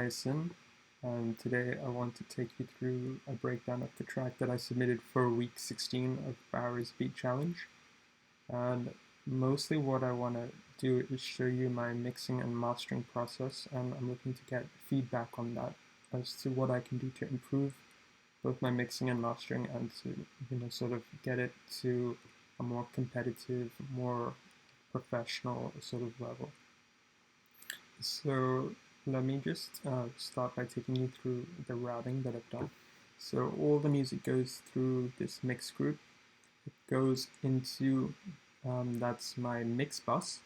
hya.sin, and today I want to take you through a breakdown of the track that I submitted for week 16 of Baauer's Beat Challenge. And mostly what I want to do is show you my mixing and mastering process, and I'm looking to get feedback on that as to what I can do to improve both my mixing and mastering and to sort of get it to a more competitive, more professional sort of level. So let me just start by taking you through the routing that I've done. So all the music goes through this mix group. It goes into, that's my mix bus,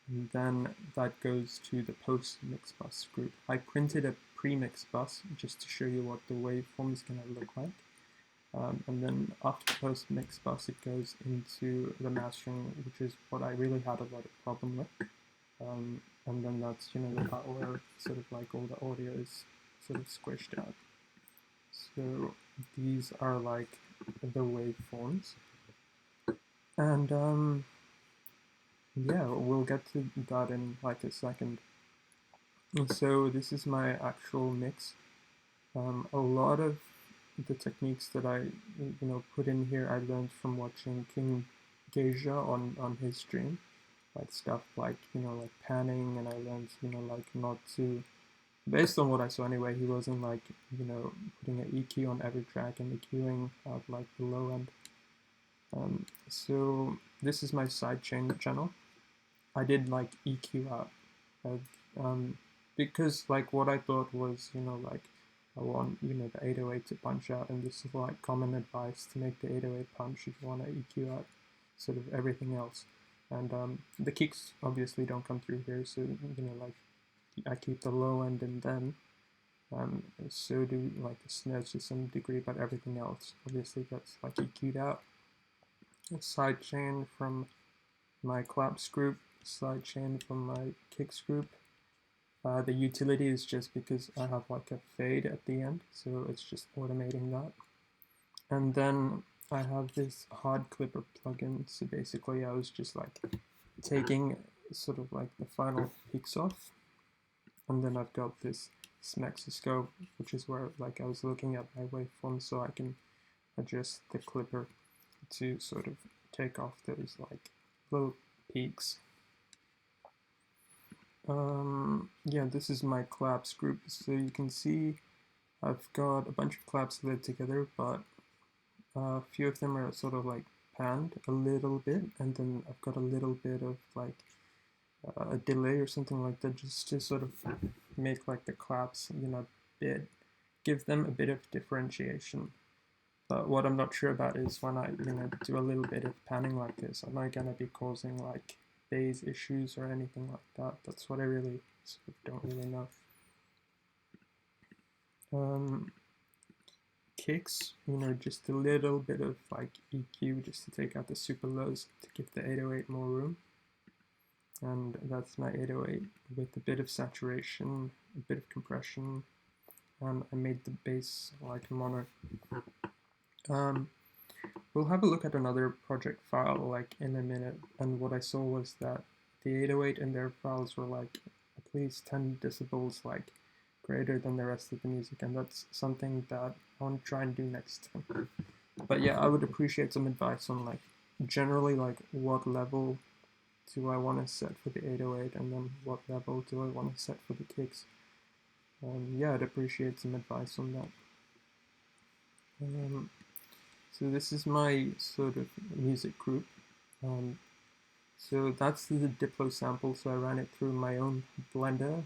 and then that goes to the post mix bus group. I printed a pre-mix bus just to show you what the waveform is going to look like. And then after post mix bus, it goes into the mastering, which is what I really had a lot of problem with. And then that's, the part where sort of like all the audio is sort of squished out. So these are like the waveforms. And yeah, we'll get to that in like a second. And so this is my actual mix. A lot of the techniques that I, put in here, I learned from watching King Geisha on his stream. Like stuff like, like panning, and I learned, like not to, based on what I saw anyway, he wasn't like, putting an EQ on every track and EQing at like the low end. So this is my sidechain channel. I did like EQ out, because like what I thought was, like I want, the 808 to punch out, and this is like common advice to make the 808 punch if you want to EQ out sort of everything else. And the kicks obviously don't come through here, so like I keep the low end, and then so do like the snares to some degree, but everything else obviously gets like EQ'd out. A sidechain from my claps group, sidechain from my kicks group. The utility is just because I have like a fade at the end, so it's just automating that. And then I have this hard clipper plugin, so basically I was just like taking sort of like the final peaks off, and then I've got this smexoscope, which is where like I was looking at my waveform, so I can adjust the clipper to sort of take off those like little peaks. Yeah, this is my claps group, so you can see I've got a bunch of claps laid together, but a few of them are sort of like panned a little bit, and then I've got a little bit of like a delay or something like that, just to sort of make like the claps, give them a bit of differentiation. But what I'm not sure about is when I, do a little bit of panning like this, am I gonna be causing like phase issues or anything like that? That's what I really sort of don't really know. Kicks, just a little bit of like EQ just to take out the super lows to give the 808 more room. And that's my 808 with a bit of saturation, a bit of compression, and I made the bass like mono. We'll have a look at another project file like in a minute, and what I saw was that the 808 in their files were like at least 10 decibels like greater than the rest of the music, and that's something that I want to try and do next time. But yeah, I would appreciate some advice on like generally like what level do I want to set for the 808, and then what level do I want to set for the kicks. Yeah, I'd appreciate some advice on that. So this is my sort of music group. So that's the Diplo sample, so I ran it through my own blender,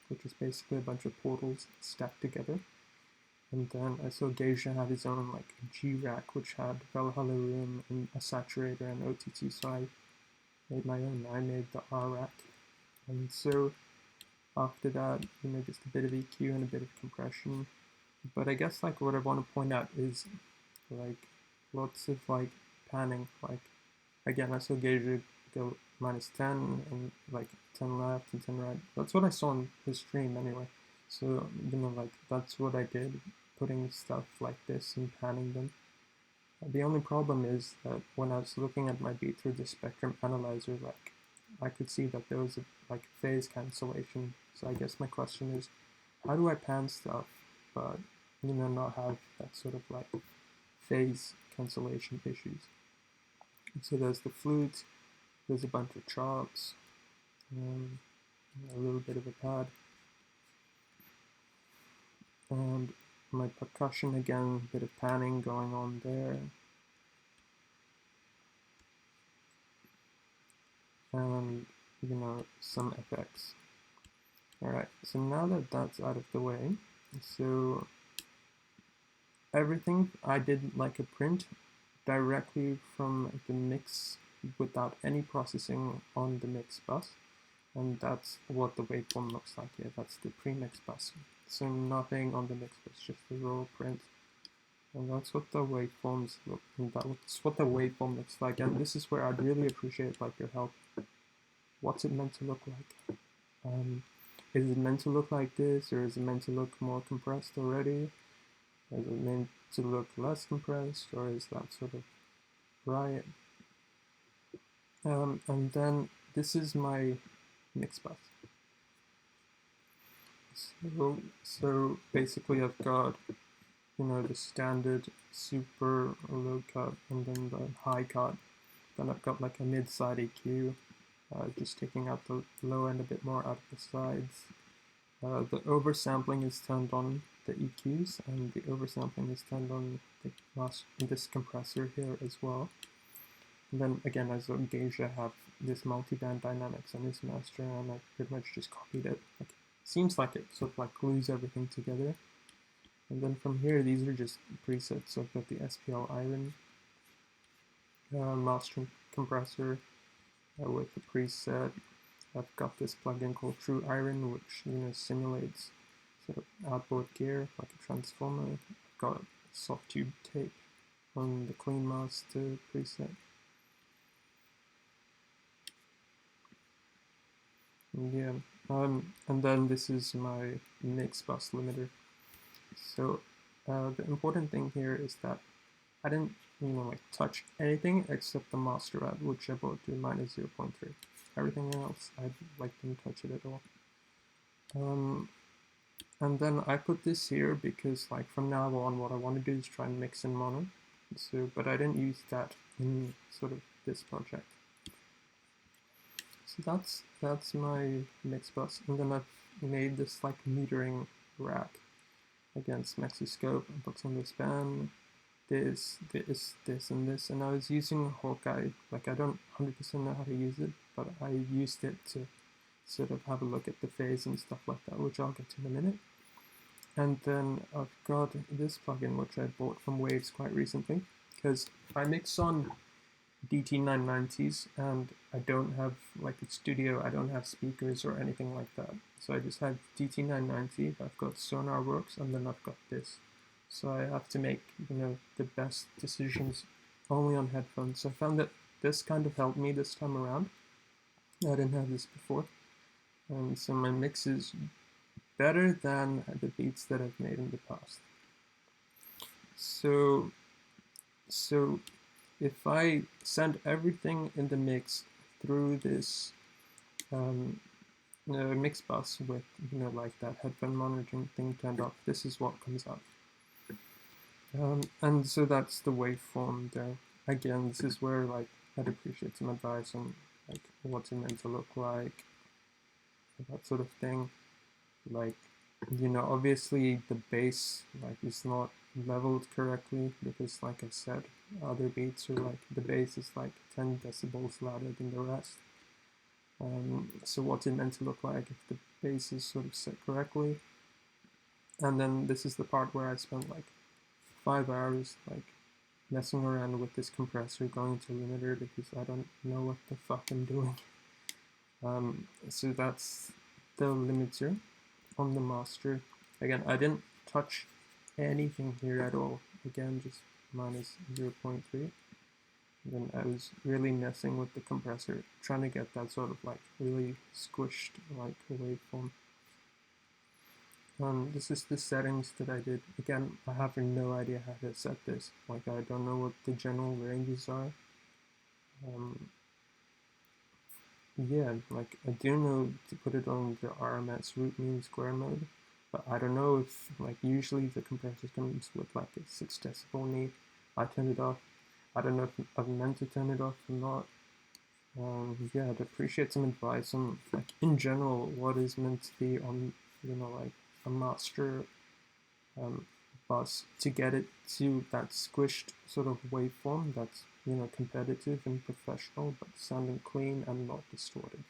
which is basically a bunch of portals stacked together. And then I saw Geisha had his own like G rack, which had Valhalla Room and a saturator and OTT, so I made my own. I made the R rack. And so after that, just a bit of EQ and a bit of compression. But I guess like what I want to point out is like lots of like panning. Like again, I saw Geisha go -10 and like 10 left and 10 right. That's what I saw on his stream anyway. So like that's what I did, putting stuff like this and panning them. The only problem is that when I was looking at my beat through the spectrum analyzer, like I could see that there was a like phase cancellation. So I guess my question is, how do I pan stuff, but not have that sort of like phase cancellation issues. So there's the flute, there's a bunch of chops, um, a little bit of a pad, and my percussion again, a bit of panning going on there, and some effects. Alright, so now that that's out of the way, so everything I did like a print directly from the mix without any processing on the mix bus, and that's what the waveform looks like here. That's the pre-mix bus. So nothing on the mix bus, just the raw print. And that's what the waveforms look. That's what the waveform looks like. And this is where I'd really appreciate like your help. What's it meant to look like? Is it meant to look like this, or is it meant to look more compressed already? Is it meant to look less compressed, or is that sort of right? And then this is my mix bus. So basically I've got, the standard super low cut and then the high cut. Then I've got like a mid-side EQ, just taking out the low end a bit more out of the sides. The oversampling is turned on the EQs, and the oversampling is turned on this compressor here as well. And then again, as a gauge, I have this multi-band dynamics on this master, and I pretty much just copied it. Seems like it sort of like glues everything together. And then from here, these are just presets. So I've got the SPL iron master compressor with the preset. I've got this plugin called True Iron, which simulates sort of outboard gear like a transformer. I've got soft tube tape on the Clean Master preset. Yeah, and then this is my mix bus limiter. So the important thing here is that I didn't touch anything except the master rad, which I bought to -0.3. Everything else I didn't touch it at all. And then I put this here because from now on what I want to do is try and mix in mono. So, but I didn't use that in sort of this project. So that's my mix bus, and then I've made this metering rack against Mexiscope and puts on this band, this, and this, and I was using Hawkeye. I don't 100% know how to use it, but I used it to sort of have a look at the phase and stuff like that, which I'll get to in a minute. And then I've got this plugin which I bought from Waves quite recently, because I mix on DT990s and I don't have a studio, I don't have speakers or anything like that. So I just have DT990, I've got SonarWorks, and then I've got this. So I have to make, the best decisions only on headphones. So I found that this kind of helped me this time around. I didn't have this before. And so my mix is better than the beats that I've made in the past. So if I send everything in the mix through this mix bus with that headphone monitoring thing turned off, this is what comes up. And so that's the waveform there. Again, this is where I'd appreciate some advice on what's it meant to look like, that sort of thing. Obviously the bass is not leveled correctly because I said, other beats are the bass is 10 decibels louder than the rest. So what's it meant to look like if the bass is sort of set correctly? And then this is the part where I spent 5 hours messing around with this compressor, going to limiter because I don't know what the fuck I'm doing. So that's the limiter on the master. Again, I didn't touch anything here at all. Again, just -0.3. Then I was really messing with the compressor, trying to get that sort of really squished waveform. This is the settings that I did. Again, I have no idea how to set this. I don't know what the general ranges are. Yeah, I do know to put it on the RMS root mean square mode, but I don't know if, like, usually the compressor comes with like a 6 decibel knee. I turned it off. I don't know if I've meant to turn it off or not. Yeah, I'd appreciate some advice on, like, in general, what is meant to be on, like a master um, bus to get it to that squished sort of waveform that's, competitive and professional, but sounding clean and not distorted.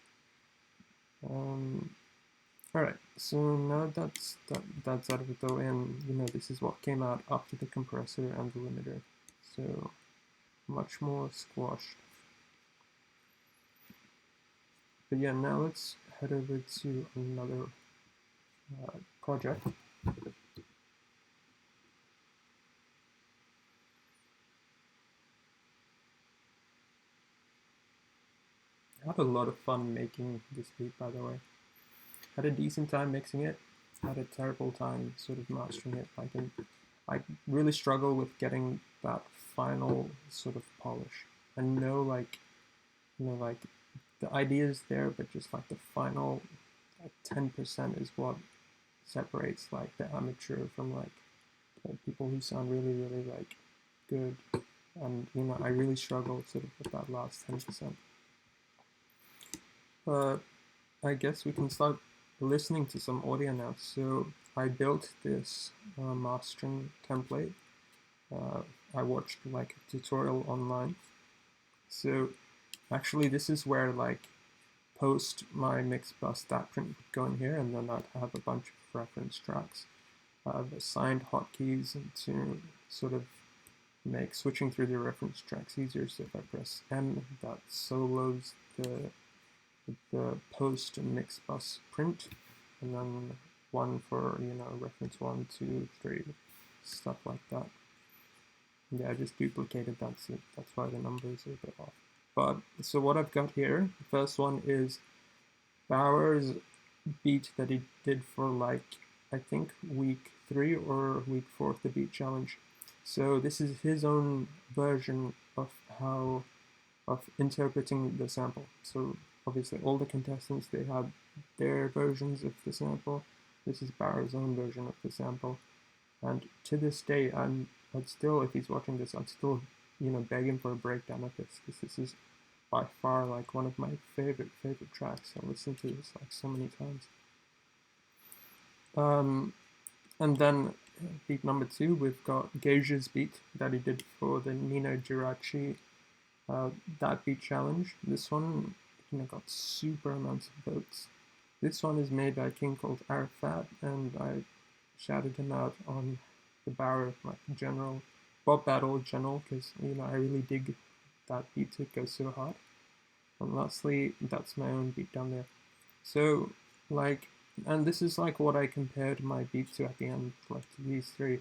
All right, so now that's out of the way, and this is what came out after the compressor and the limiter. So much more squashed. But yeah, now let's head over to another project. I had a lot of fun making this beat, by the way. Had a decent time mixing it. Had a terrible time sort of mastering it. I really struggle with getting that final sort of polish. And like, like the idea is there, but just like the final, like 10% is what separates like the amateur from like people who sound really, really like good. And I really struggle sort of with that last 10%. But I guess we can start listening to some audio now. So I built this mastering template. I watched like a tutorial online. So actually this is where like post my mix bus that print would go in here, and then I'd have a bunch of reference tracks. I've assigned hotkeys to sort of make switching through the reference tracks easier. So if I press M, that solos the post and mix bus print, and then one for reference 1, 2, 3, stuff like that. Yeah, I just duplicated that, so that's why the numbers are a bit off. But so what I've got here, the first one is Baauer's beat that he did for like I think week 3 or week 4 of the Beat Challenge. So this is his own version of interpreting the sample. So obviously all the contestants, they had their versions of the sample. This is Baauer's own version of the sample. And to this day, I'd still, if he's watching this, I'd still, beg him for a breakdown of this, because this is by far like one of my favorite tracks. I listened to this like so many times. And then beat number 2, we've got Gage's beat that he did for the Nino Giraci that beat challenge. This one, got super amounts of votes. This one is made by a king called Arafat, and I shouted him out on the Baauer like general Bop Battle general, because I really dig that beat. It goes so hard. And lastly, that's my own beat down there. So like, and this is like what I compared my beat to at the end, like these three,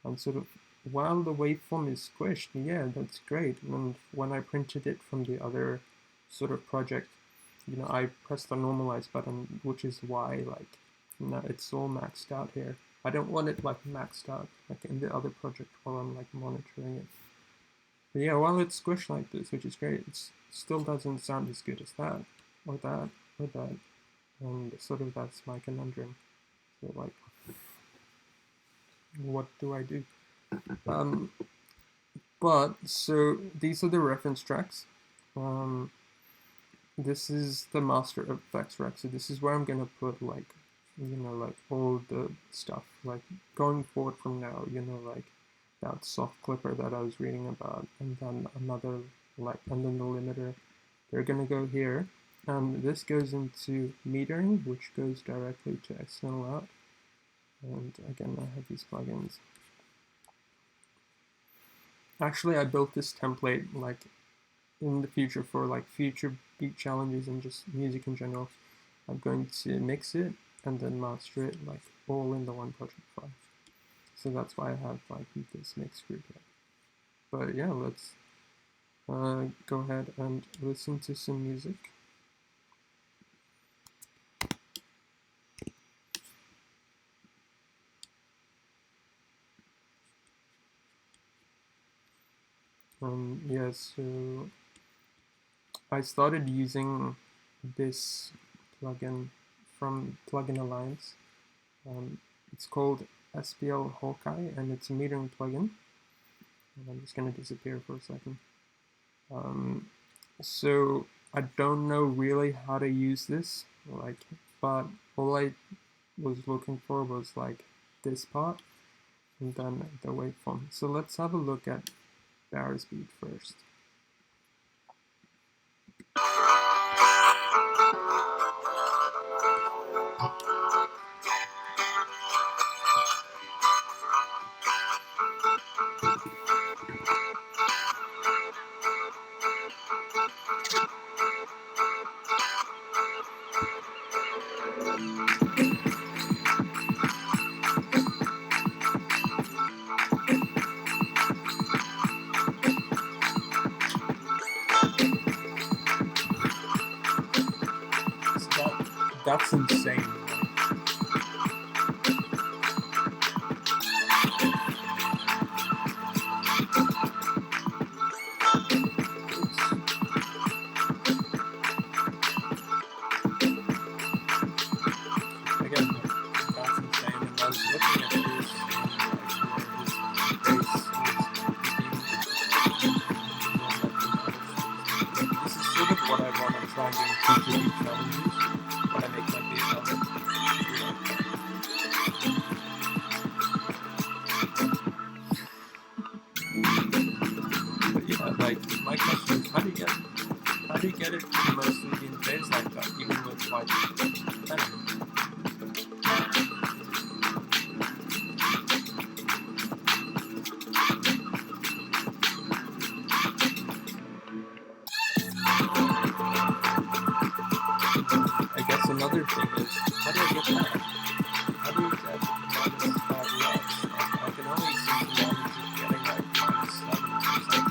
and sort of while the waveform is squished, yeah, that's great. And when I printed it from the other sort of project, I pressed the normalize button, which is why like it's all maxed out here. I don't want it like maxed out like in the other project while I'm like monitoring it. But yeah, while it's squished like this, which is great, it still doesn't sound as good as that, or that, or that. And sort of that's my conundrum. So like, what do I do? But so these are the reference tracks. This is the master effects rack. So this is where I'm gonna put like, like all the stuff. Like going forward from now, like that soft clipper that I was reading about, and then another like, and then the limiter. They're gonna go here, and this goes into metering, which goes directly to external out. And again, I have these plugins. Actually, I built this template like in the future for like future beat challenges and just music in general. I'm going to mix it and then master it like all in the one project file. So that's why I have like this mix group here. But yeah, let's go ahead and listen to some music. Yeah, so I started using this plugin from Plugin Alliance. It's called SPL Hawkeye, and it's a metering plugin. And I'm just going to disappear for a second. So I don't know really how to use this, like, but all I was looking for was like this part and then the waveform. So let's have a look at Baauer's beat first. That's insane. Again, that's insane. And I was looking at this, this is sort of what I want to try and do in future beat challenges when I make my beat challenge. But yeah, like my question is, how do you get it to mostly be in phase like that, even with like tenor? I guess another thing is, how do I get that? How do you get minus 5 reps? I can only seem to manage getting like minus 7 or something.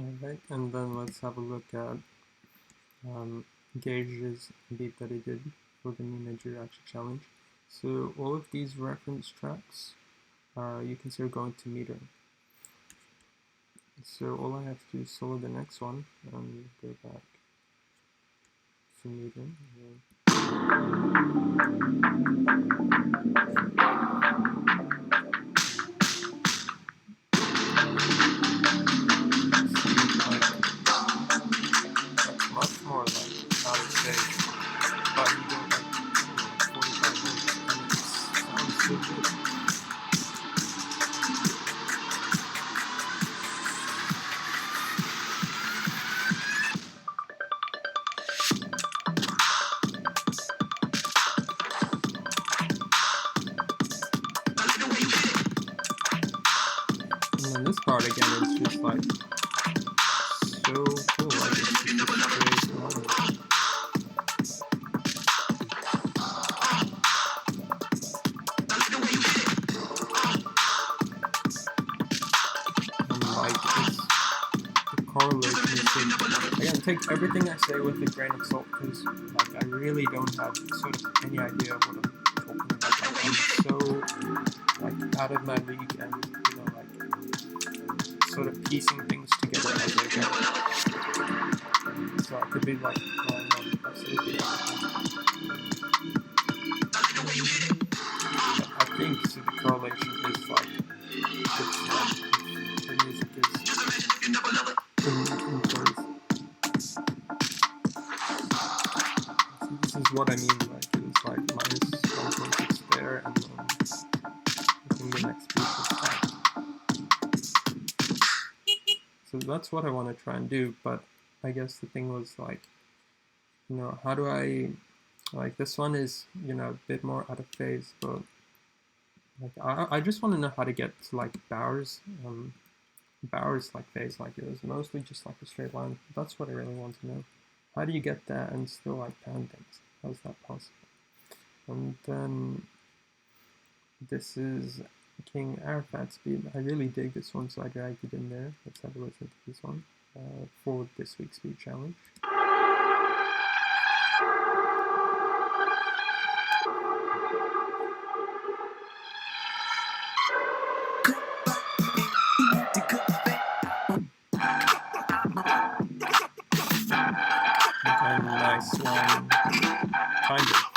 Alright, and then let's have a look at Gage's beat that he did for the new Major Reaction Challenge. So all of these reference tracks you can start going to meter. So all I have to do is solo the next one and go back to meter. Much more like out of phase, but you go like 45 minutes and it sounds so good. And then this part again is just like so cool, like it's just a straight line. And like the correlation is good. Again, take everything I say with a grain of salt because like I really don't have sort of any idea what I'm talking about. Like, I'm so like out of my league and you know like sort of piecing things together as I go. So I could be like relying on absolutely everything. But I think so the correlation is like the music is in phase. So this is what I mean, like it's like minus 1.6 there and then I think the next beat is that. So that's what I want to try and do, but I guess the thing was like, you know, how do I, like this one is, you know, a bit more out of phase, but like I just want to know how to get to like Baauer's like phase, like it was mostly just like a straight line. That's what I really want to know. How do you get there and still like pan things? How is that possible? And then This is King Arafat's beat. I really dig this one, so I dragged it in there. Let's have a listen to this one for this week's beat challenge. And nice long, kind of.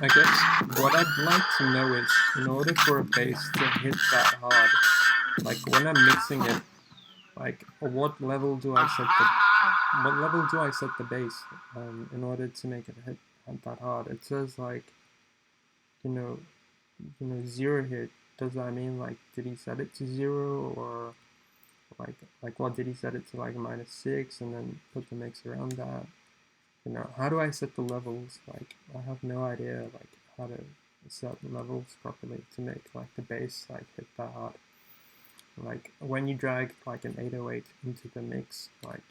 I guess what I'd like to know is, in order for a bass to hit that hard, like when I'm mixing it, like what level do I set the bass in order to make it hit that hard? It says like, you know, 0 hit. Does that mean like did he set it to 0, or like what did he set it to, like -6 and then put the mix around that? How do I set the levels? Like I have no idea like how to set levels properly to make like the bass like hit that hard. Like when you drag like an 808 into the mix, like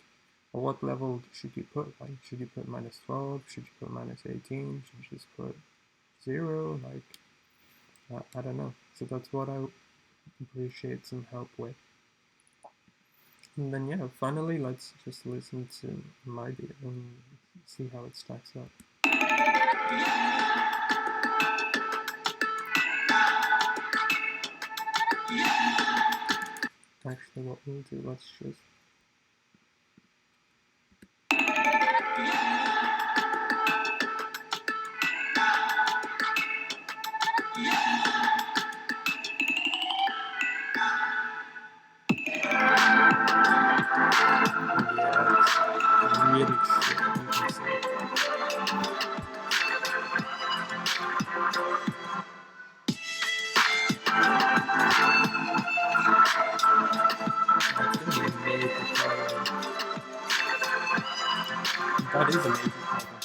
what level should you put? Like should you put -12? Should you put -18? Should you just put 0? Like I don't know. So that's what I appreciate some help with. And then yeah, finally let's just listen to my beat and see how it stacks up. Actually, what we'll do, let's just really shit, you can see. I think we made the problem. That is a major problem.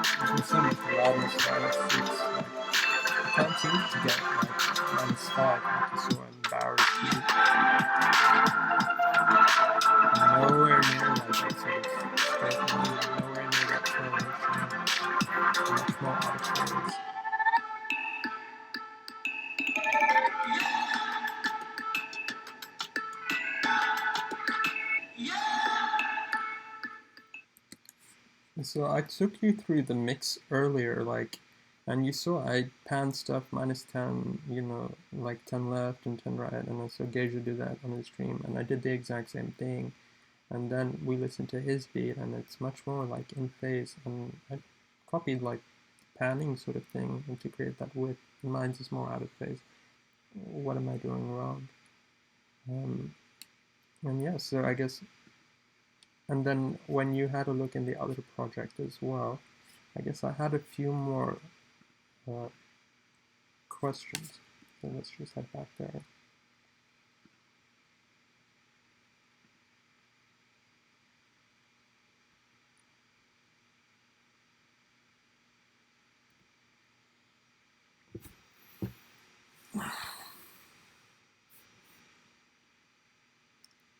You can see with the loudness -6, like, I can't seem to get like -5 like you saw in Baauer's beat. Nowhere near like that sort of straight line, nowhere near that correlation. Much more out of phase. So I took you through the mix earlier, like, and you saw I panned stuff -10, like 10 left and 10 right, and I saw Geisha do that on his stream, and I did the exact same thing. And then we listened to his beat, and it's much more like in phase, and I copied like panning sort of thing and to create that width. Mine's is more out of phase. What am I doing wrong? And yeah, so I guess. And then when you had a look in the other project as well, I guess I had a few more questions. So let's just head back there.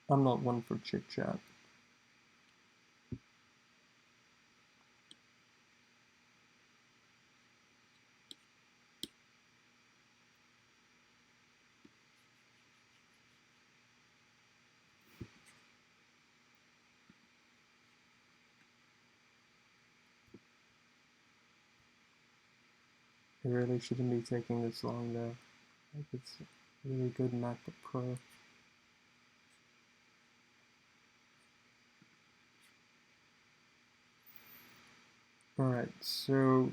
I'm not one for chit chat. It really shouldn't be taking this long though. Like it's a really good MacBook Pro. Alright, so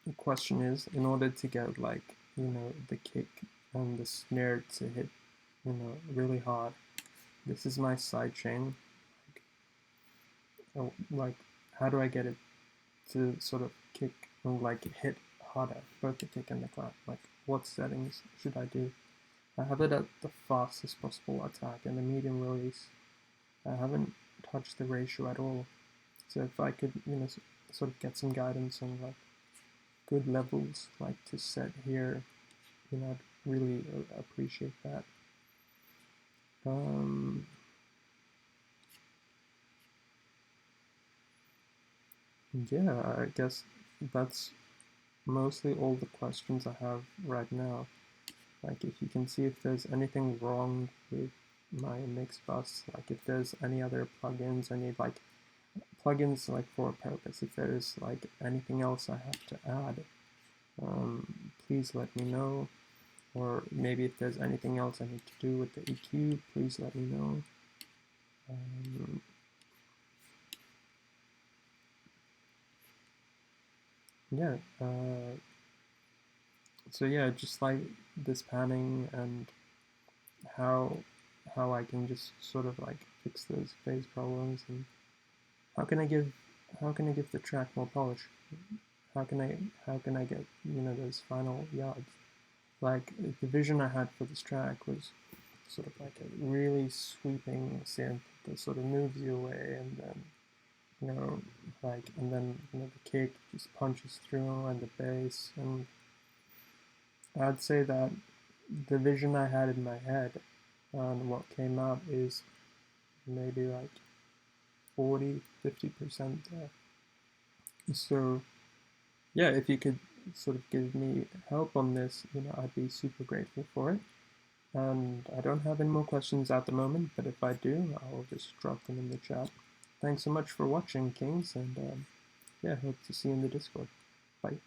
the question is, in order to get like, the kick and the snare to hit, really hard, this is my side chain. Like, how do I get it to sort of kick and like hit harder, both the kick and the clap? Like, what settings should I do? I have it at the fastest possible attack and the medium release. I haven't touched the ratio at all. So if I could, sort of get some guidance on like good levels like to set here, I'd really appreciate that. Yeah, I guess that's mostly all the questions I have right now. Like if you can see if there's anything wrong with my mix bus, like if there's any other plugins I need, like plugins like for a purpose, if there's like anything else I have to add, please let me know. Or maybe if there's anything else I need to do with the EQ, please let me know. Yeah, so yeah, just like this panning and how I can just sort of like fix those phase problems, and how can I give the track more polish? How can I get those final yards? Like the vision I had for this track was sort of like a really sweeping synth that sort of moves you away, and then the kick just punches through, and the bass, and I'd say that the vision I had in my head and what came out is maybe like 40-50% there. So yeah, if you could sort of give me help on this, I'd be super grateful for it. And I don't have any more questions at the moment, but if I do, I'll just drop them in the chat. Thanks so much for watching, Kings, and yeah, hope to see you in the Discord. Bye.